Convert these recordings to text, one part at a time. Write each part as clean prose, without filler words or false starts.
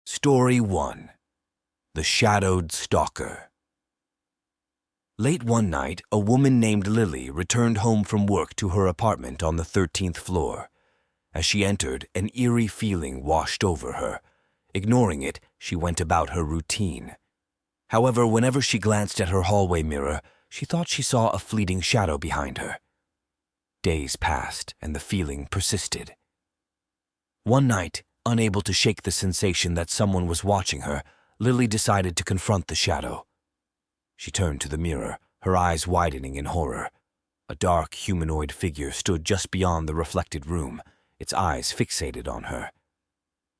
Story 1. The Shadowed Stalker. Late one night, a woman named Lily returned home from work to her apartment on the 13th floor. As she entered, an eerie feeling washed over her. Ignoring it, she went about her routine. However, whenever she glanced at her hallway mirror, she thought she saw a fleeting shadow behind her. Days passed, and the feeling persisted. One night, unable to shake the sensation that someone was watching her, Lily decided to confront the shadow. She turned to the mirror, her eyes widening in horror. A dark humanoid figure stood just beyond the reflected room, its eyes fixated on her.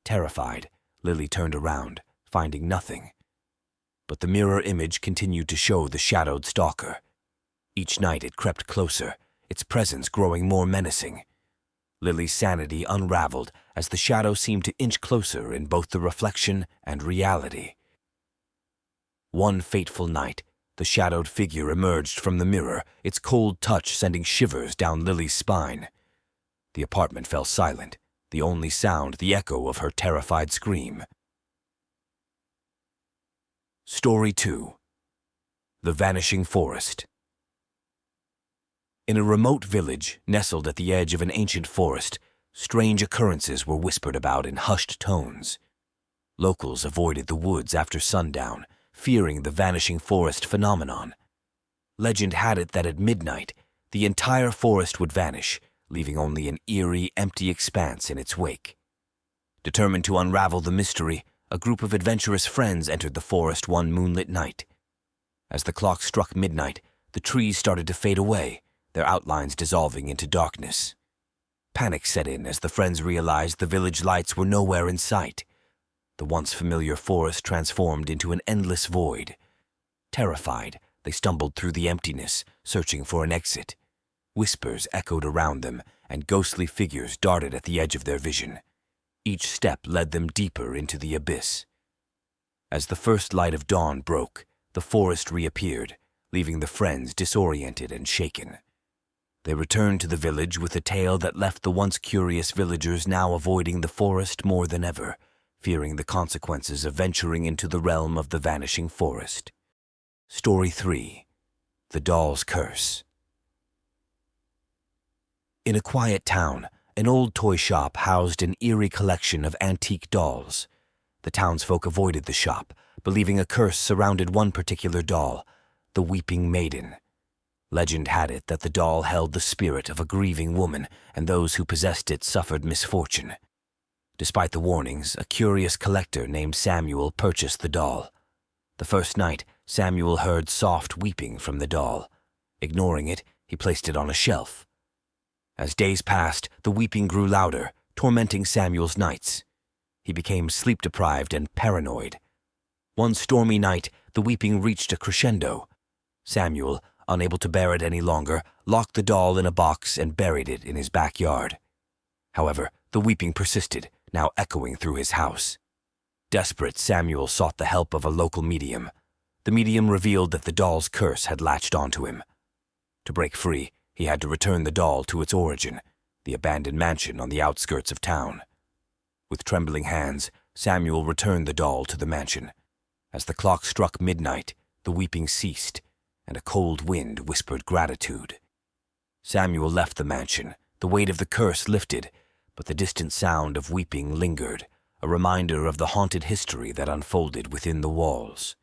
Terrified, Lily turned around, finding nothing. But the mirror image continued to show the shadowed stalker. Each night it crept closer, its presence growing more menacing. Lily's sanity unraveled as the shadow seemed to inch closer in both the reflection and reality. One fateful night, the shadowed figure emerged from the mirror, its cold touch sending shivers down Lily's spine. The apartment fell silent, the only sound the echo of her terrified scream. Story 2. The Vanishing Forest. In a remote village, nestled at the edge of an ancient forest, strange occurrences were whispered about in hushed tones. Locals avoided the woods after sundown, fearing the vanishing forest phenomenon. Legend had it that at midnight, the entire forest would vanish, leaving only an eerie, empty expanse in its wake. Determined to unravel the mystery, a group of adventurous friends entered the forest one moonlit night. As the clock struck midnight, the trees started to fade away, their outlines dissolving into darkness. Panic set in as the friends realized the village lights were nowhere in sight. The once familiar forest transformed into an endless void. Terrified, they stumbled through the emptiness, searching for an exit. Whispers echoed around them, and ghostly figures darted at the edge of their vision. Each step led them deeper into the abyss. As the first light of dawn broke, the forest reappeared, leaving the friends disoriented and shaken. They returned to the village with a tale that left the once curious villagers now avoiding the forest more than ever, fearing the consequences of venturing into the realm of the vanishing forest. Story 3. The Doll's Curse. In a quiet town, an old toy shop housed an eerie collection of antique dolls. The townsfolk avoided the shop, believing a curse surrounded one particular doll, the Weeping Maiden. Legend had it that the doll held the spirit of a grieving woman, and those who possessed it suffered misfortune. Despite the warnings, a curious collector named Samuel purchased the doll. The first night, Samuel heard soft weeping from the doll. Ignoring it, he placed it on a shelf. As days passed, the weeping grew louder, tormenting Samuel's nights. He became sleep-deprived and paranoid. One stormy night, the weeping reached a crescendo. Samuel, unable to bear it any longer, locked the doll in a box and buried it in his backyard. However, the weeping persisted, now echoing through his house. Desperate, Samuel sought the help of a local medium. The medium revealed that the doll's curse had latched onto him. To break free, he had to return the doll to its origin, the abandoned mansion on the outskirts of town. With trembling hands, Samuel returned the doll to the mansion. As the clock struck midnight, the weeping ceased, and a cold wind whispered gratitude. Samuel left the mansion, the weight of the curse lifted, but the distant sound of weeping lingered, a reminder of the haunted history that unfolded within the walls.